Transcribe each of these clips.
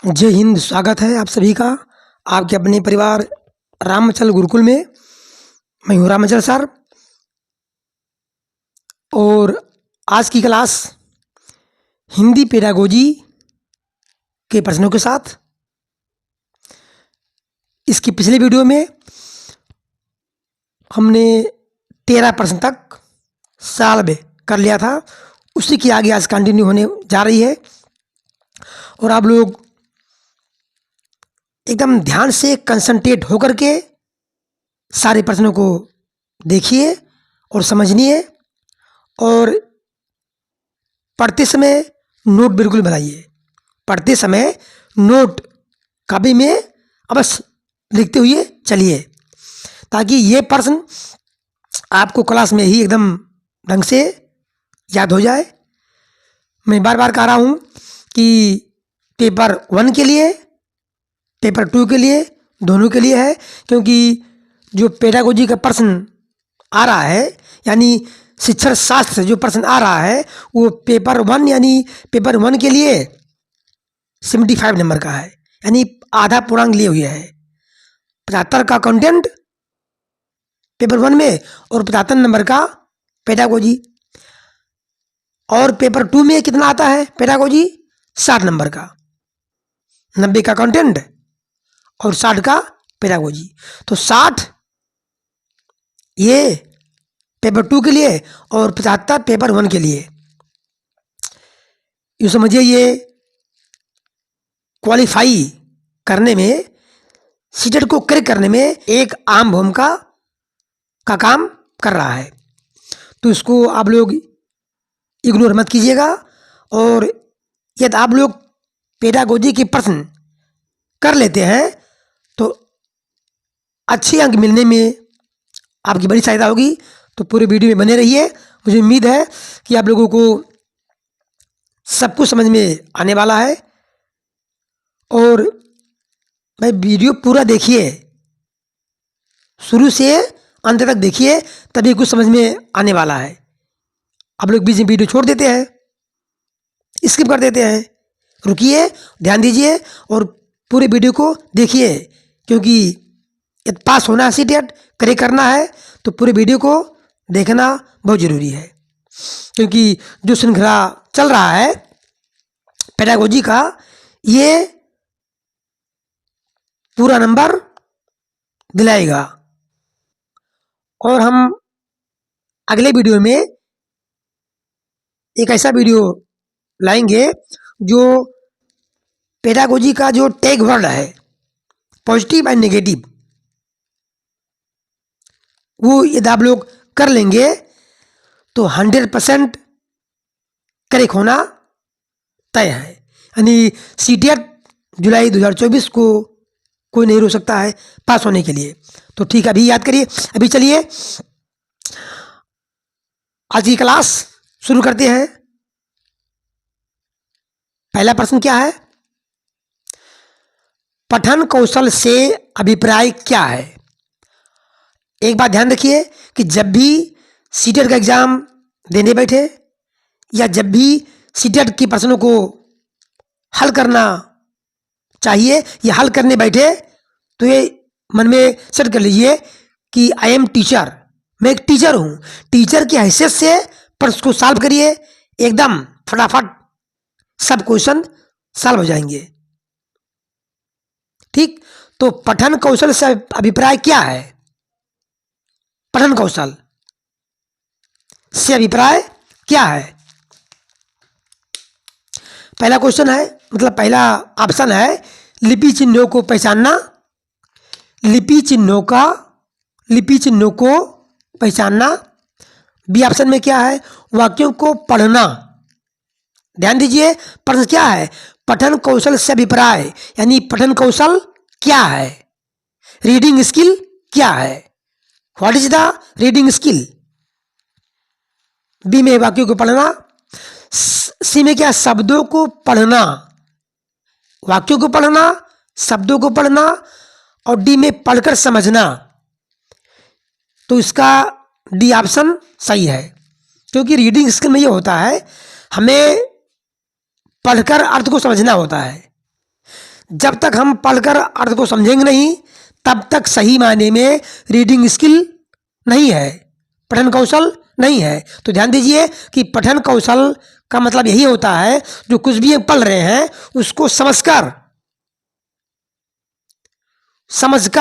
जय हिंद। स्वागत है आप सभी का आपके अपने परिवार रामचल गुरुकुल में। मैं हूँ रामचल सर और आज की क्लास हिंदी पेडागोजी के प्रश्नों के साथ। इसकी पिछले वीडियो में हमने 13 प्रश्न तक सॉल्व कर लिया था, उसी की आगे आज कंटिन्यू होने जा रही है। और आप लोग एकदम ध्यान से कंसंट्रेट होकर के सारे प्रश्नों को देखिए और समझिए, और पढ़ते समय नोट बिल्कुल बनाइए। पढ़ते समय नोट कॉपी में अवश्य लिखते हुए चलिए, ताकि ये प्रश्न आपको क्लास में ही एकदम ढंग से याद हो जाए। मैं बार बार कह रहा हूँ कि पेपर 1 के लिए, पेपर 2 के लिए, दोनों के लिए है, क्योंकि जो पेडागोजी का प्रश्न आ रहा है, यानी शिक्षण शास्त्र से जो प्रश्न आ रहा है, वो पेपर 1 यानी पेपर 1 के लिए 75 नंबर का है, यानी आधा पूर्णांक लिए हुए है। 75 का कंटेंट पेपर 1 में और 75 नंबर का पेडागोजी। और पेपर 2 में कितना आता है पेडागोजी? 60 नंबर का, 90 का कंटेंट और 60 का पेडागोजी। तो 60 ये पेपर 2 के लिए और 75 पेपर 1 के लिए। यूँ समझिए ये क्वालिफाई करने में, सीटेट को क्रैक करने में एक आम भूमिका का काम कर रहा है। तो इसको आप लोग इग्नोर मत कीजिएगा। और यदि आप लोग पेडागोजी के प्रश्न कर लेते हैं तो अच्छे अंक मिलने में आपकी बड़ी सहायता होगी। तो पूरे वीडियो में बने रहिए। मुझे उम्मीद है कि आप लोगों को सब कुछ समझ में आने वाला है। और भाई वीडियो पूरा देखिए, शुरू से अंत तक देखिए, तभी कुछ समझ में आने वाला है। आप लोग बीच में वीडियो छोड़ देते हैं, स्किप कर देते हैं। रुकिए, ध्यान दीजिए और पूरे वीडियो को देखिए, क्योंकि यदि पास होना है, सीटेट क्रैक करना है, तो पूरे वीडियो को देखना बहुत ज़रूरी है। क्योंकि जो श्रृंखला चल रहा है पेडागोजी का, ये पूरा नंबर दिलाएगा। और हम अगले वीडियो में एक ऐसा वीडियो लाएंगे जो पेडागोजी का जो टैग वर्ड है, पॉजिटिव एंड नेगेटिव, वो यदि आप लोग कर लेंगे तो 100% करेक्ट होना तय है। यानी सीटेट जुलाई 2024 को कोई नहीं रोक सकता है पास होने के लिए। तो ठीक है, अभी याद करिए। अभी चलिए आज की क्लास शुरू करते हैं। पहला प्रश्न क्या है? पठन कौशल से अभिप्राय क्या है? एक बात ध्यान रखिए कि जब भी सीटेट का एग्जाम देने बैठे या जब भी सीटेट के प्रश्नों को हल करना चाहिए या हल करने बैठे, तो ये मन में सेट कर लीजिए कि आई एम टीचर, मैं एक टीचर हूं। टीचर की हैसियत से प्रश्न को सॉल्व करिए, एकदम फटाफट सब क्वेश्चन सॉल्व हो जाएंगे। ठीक, तो पठन कौशल से अभिप्राय क्या है? पठन कौशल से अभिप्राय क्या है? पहला क्वेश्चन है, मतलब पहला ऑप्शन है लिपि चिन्हों को पहचानना। लिपि चिन्हों को पहचानना। बी ऑप्शन में क्या है? वाक्यों को पढ़ना। ध्यान दीजिए, प्रश्न क्या है? पठन कौशल से अभिप्राय, यानी पठन कौशल क्या है, रीडिंग स्किल क्या है, what is the reading skill. B में वाक्यों को पढ़ना। सी में क्या? शब्दों को पढ़ना, वाक्यों को पढ़ना, शब्दों को पढ़ना। और डी में पढ़कर समझना। तो इसका डी ऑप्शन सही है, क्योंकि रीडिंग स्किल में ये होता है हमें पढ़कर अर्थ को समझना होता है। जब तक हम पढ़कर अर्थ को समझेंगे नहीं, तब तक सही मायने में रीडिंग स्किल नहीं है, पठन कौशल नहीं है। तो ध्यान दीजिए कि पठन कौशल का मतलब यही होता है जो कुछ भी पढ़ रहे हैं उसको समझकर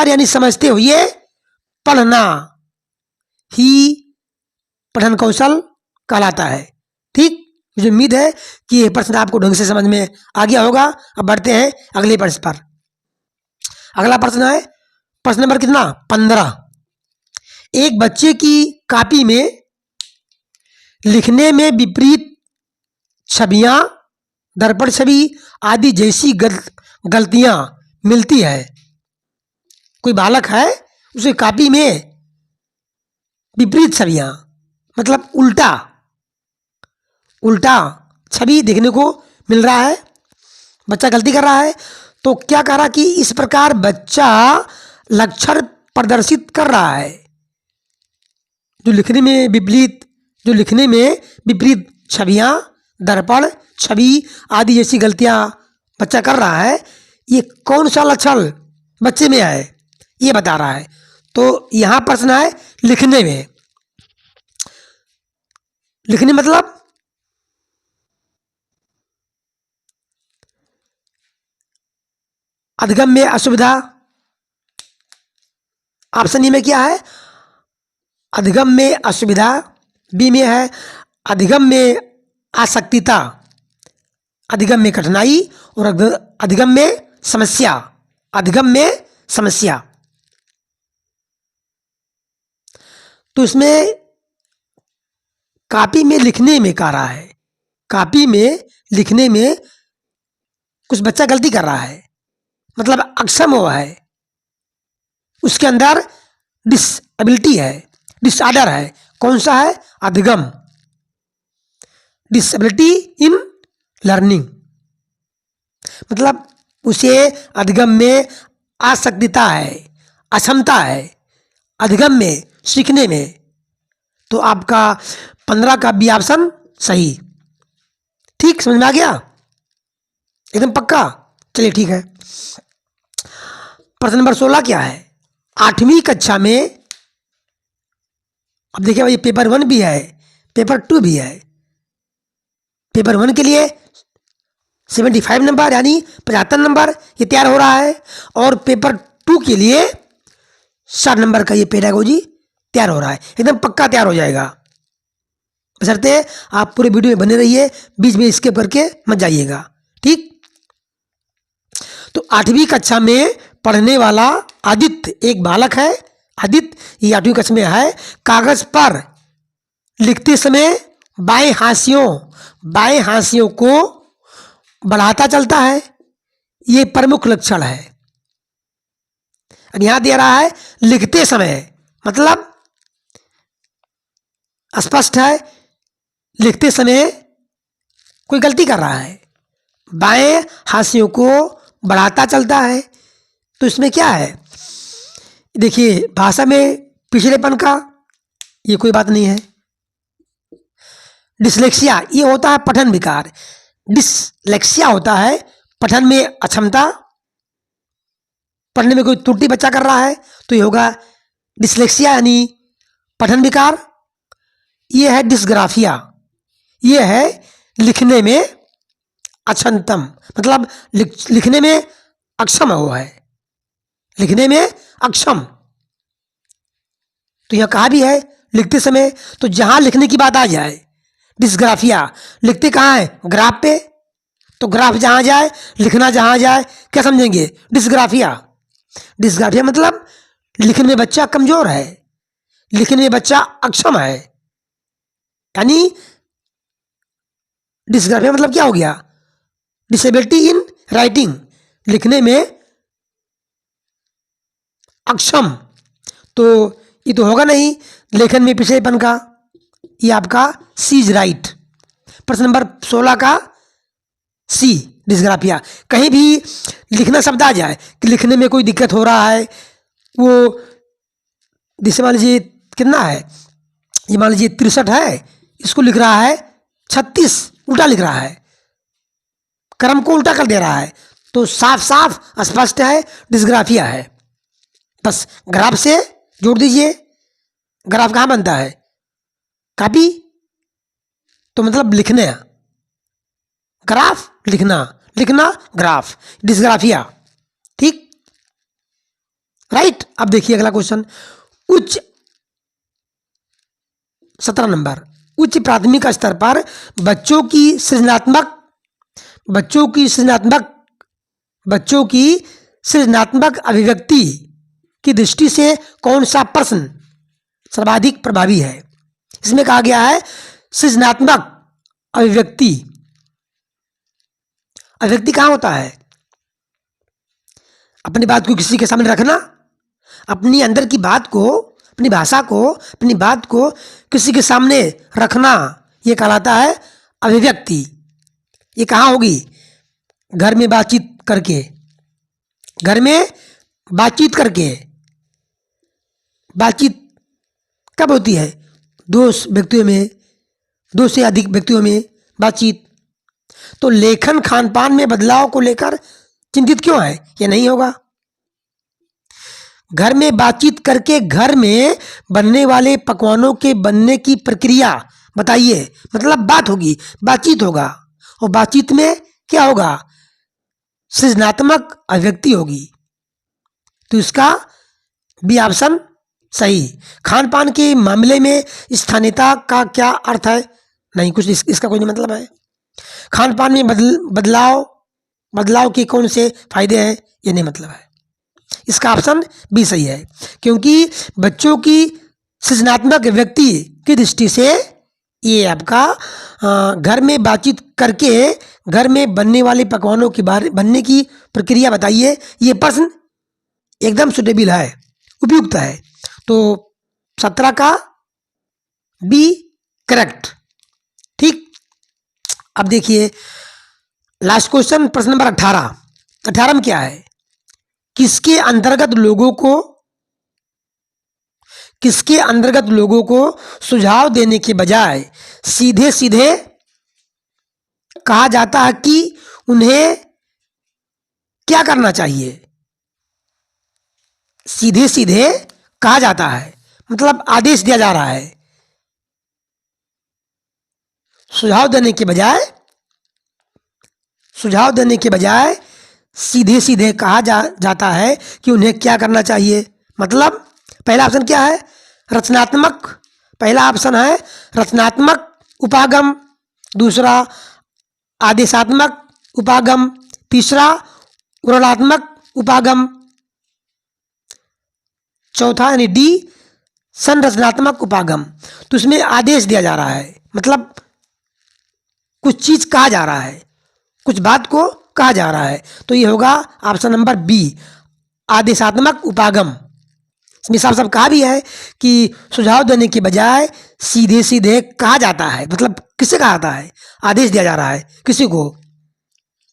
यानी समझते हुए पढ़ना ही पठन कौशल कहलाता है। ठीक, मुझे उम्मीद है कि यह प्रश्न आपको ढंग से समझ में आ गया होगा। अब बढ़ते हैं अगले प्रश्न पर। अगला प्रश्न है प्रश्न नंबर कितना, 15। एक बच्चे की कॉपी में लिखने में विपरीत छवियां, दर्पण छवि आदि जैसी गलतियां मिलती है। कोई बालक है, उसे कॉपी में विपरीत छवियां मतलब उल्टा छवि देखने को मिल रहा है, बच्चा गलती कर रहा है। तो क्या कह रहा कि इस प्रकार बच्चा लक्षण प्रदर्शित कर रहा है। जो लिखने में विपरीत छवियां, दर्पण छवि आदि जैसी गलतियां बच्चा कर रहा है, ये कौन सा लक्षण बच्चे में है ये बता रहा है। तो यहां प्रश्न है लिखने मतलब अधिगम्य असुविधा। ऑप्शन ए में क्या है, अधिगम्य असुविधा। बी में है अधिगम्य आसक्तिता, अधिगम्य कठिनाई और अधिगम्य समस्या। तो इसमें कॉपी में लिखने में कह रहा है, कॉपी में लिखने में कुछ बच्चा गलती कर रहा है मतलब अक्षम हुआ है, उसके अंदर डिसएबिलिटी है, डिसऑर्डर है। कौन सा है, अधिगम, डिसएबिलिटी इन लर्निंग मतलब उसे अधिगम में आसक्तिता है, अक्षमता है अधिगम में, सीखने में। तो आपका 15 का बी ऑप्शन सही। ठीक, समझ में आ गया एकदम पक्का। चलिए ठीक है। प्रश्न नंबर 16 क्या है, 8वीं कक्षा में, अब देखिए भाई पेपर 1 भी है, पेपर 2 भी है। पेपर 1 के लिए 75 नंबर यानी 75 नंबर ये तैयार हो रहा है, और पेपर 2 के लिए 60 नंबर का ये पेडागोजी तैयार हो रहा है। एकदम पक्का तैयार हो जाएगा, बशर्ते आप पूरे वीडियो में बने रहिए, बीच में स्किप करके मत जाइएगा। ठीक, तो 8वीं कक्षा में पढ़ने वाला आदित्य एक बालक है। आदित्य ये 8वीं कक्षा में है। कागज पर लिखते समय बाएं हाशियों को बढ़ाता चलता है, ये प्रमुख लक्षण है। यहां दे रहा है लिखते समय मतलब स्पष्ट है, लिखते समय कोई गलती कर रहा है, बाएं हाशियों को बढ़ाता चलता है। तो इसमें क्या है, देखिए भाषा में पिछड़ेपन का ये कोई बात नहीं है। डिसलेक्सिया ये होता है पठन विकार, डिसलेक्सिया होता है पठन में अक्षमता, पढ़ने में कोई त्रुटि बच्चा कर रहा है तो ये होगा डिसलेक्सिया यानी पठन विकार। ये है डिस्ग्राफिया, ये है लिखने में अक्षमतम मतलब लिखने में अक्षम हुआ है, लिखने में अक्षम। तो यह कहा भी है लिखते समय, तो जहां लिखने की बात आ जाए डिस्ग्राफिया, लिखते कहाँ है, ग्राफ पे, तो ग्राफ जहां जाए लिखना जहां जाए क्या समझेंगे, डिस्ग्राफिया। डिस्ग्राफिया मतलब लिखने में बच्चा कमजोर है, लिखने में बच्चा अक्षम है, यानी डिस्ग्राफिया मतलब क्या हो गया, डिसेबिलिटी इन राइटिंग, लिखने में अक्षम। तो ये तो होगा नहीं लेखन में पिछड़ेपन का, ये आपका सी इज राइट। प्रश्न नंबर 16 का सी डिस्ग्राफिया। कहीं भी लिखना शब्द आ जाए कि लिखने में कोई दिक्कत हो रहा है, वो जैसे मान लीजिए कितना है, ये मान लीजिए 63 है, इसको लिख रहा है 36, उल्टा लिख रहा है, क्रम को उल्टा कर दे रहा है, तो साफ साफ स्पष्ट है डिस्ग्राफिया है। बस ग्राफ से जोड़ दीजिए। ग्राफ कहाँ बनता है? कॉपी, तो मतलब लिखने, ग्राफ लिखना, लिखना ग्राफ, डिस्ग्राफिया। ठीक, राइट। अब देखिए अगला क्वेश्चन। उच्च 17 नंबर, उच्च प्राथमिक स्तर पर बच्चों की सृजनात्मक अभिव्यक्ति की दृष्टि से कौन सा प्रश्न सर्वाधिक प्रभावी है? इसमें कहा गया है सृजनात्मक अभिव्यक्ति। अभिव्यक्ति कहाँ होता है? अपनी बात को किसी के सामने रखना, अपनी अंदर की बात को, अपनी भाषा को, अपनी बात को किसी के सामने रखना, ये कहलाता है अभिव्यक्ति। ये कहाँ होगी? घर में बातचीत करके, घर में बातचीत करके। बातचीत कब होती है? दो व्यक्तियों में, दो से अधिक व्यक्तियों में बातचीत। तो लेखन खान पान में बदलाव को लेकर चिंतित क्यों है? ये नहीं होगा। घर में बातचीत करके घर में बनने वाले पकवानों के बनने की प्रक्रिया बताइए, मतलब बात होगी, बातचीत होगा। और बातचीत में क्या होगा? सृजनात्मक अभिव्यक्ति होगी। तो इसका बी ऑप्शन सही। खान पान के मामले में स्थानीयता का क्या अर्थ है? नहीं, कुछ इसका कोई नहीं मतलब है। खान पान में बदलाव के कौन से फायदे हैं? ये नहीं मतलब है। इसका ऑप्शन बी सही है, क्योंकि बच्चों की सृजनात्मक व्यक्ति की दृष्टि से ये आपका घर में बातचीत करके घर में बनने वाले पकवानों के बारे बनने की प्रक्रिया बताइए, ये प्रश्न एकदम सुटेबल है, उपयुक्त है। तो 17 का बी करेक्ट। ठीक, अब देखिए लास्ट क्वेश्चन, प्रश्न नंबर 18। 18 में क्या है? किसके अंतर्गत लोगों को सुझाव देने के बजाय सीधे सीधे कहा जाता है कि उन्हें क्या करना चाहिए? सीधे सीधे कहा जाता है, मतलब आदेश दिया जा रहा है। सुझाव देने के बजाय सीधे सीधे कहा जाता है कि उन्हें क्या करना चाहिए। मतलब पहला ऑप्शन क्या है? रचनात्मक। पहला ऑप्शन है रचनात्मक उपागम, दूसरा आदेशात्मक उपागम, तीसरा उर्वरात्मक उपागम, चौथा यानी डी संरचनात्मक उपागम। तो इसमें आदेश दिया जा रहा है, मतलब कुछ चीज कहा जा रहा है, कुछ बात को कहा जा रहा है। तो ये होगा ऑप्शन नंबर बी, आदेशात्मक उपागम। इसमें साफ साफ कहा भी है कि सुझाव देने के बजाय सीधे सीधे कहा जाता है, मतलब किसे कहा जाता है? आदेश दिया जा रहा है किसी को,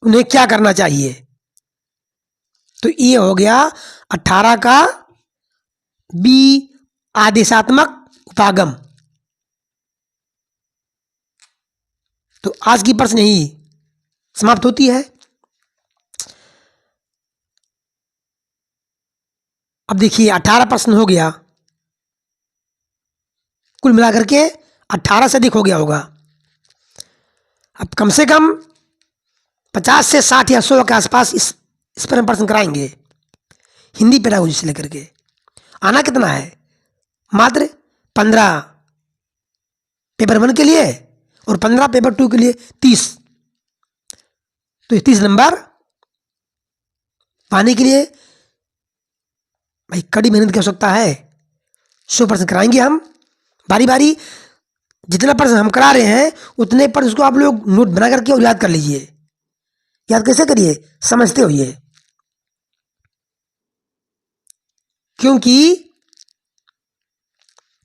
उन्हें क्या करना चाहिए। तो ये हो गया 18 का बी, आदेशात्मक उपागम। तो आज की प्रश्न यही समाप्त होती है। अब देखिए 18 प्रश्न हो गया, कुल मिलाकर के 18 से अधिक हो गया होगा। अब कम से कम 50 से 60 या 100 के आसपास इस पर हम प्रश्न कराएंगे, हिंदी पेडागोजी से लेकर के। आना कितना है? मात्र 15 पेपर 1 के लिए और 15 पेपर 2 के लिए 30। तो 30 नंबर पाने के लिए भाई कड़ी मेहनत की आवश्यकता है। 100 प्रश्न कराएंगे हम बारी बारी। जितना प्रश्न हम करा रहे हैं उतने प्रश्न को आप लोग नोट बना करके और याद कर लीजिए। याद कैसे करिए? समझते होइए, क्योंकि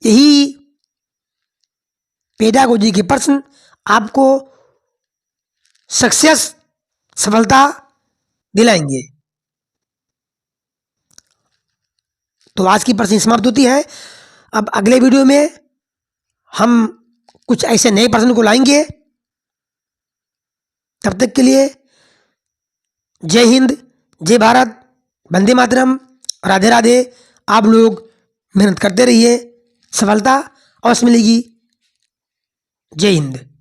यही पेडागोजी के प्रश्न आपको सफलता दिलाएंगे। तो आज की प्रश्न समाप्त होती है। अब अगले वीडियो में हम कुछ ऐसे नए प्रश्न को लाएंगे। तब तक के लिए जय हिंद, जय भारत, वंदे मातरम, राधे राधे। आप लोग मेहनत करते रहिए, सफलता अवश्य मिलेगी। जय हिंद।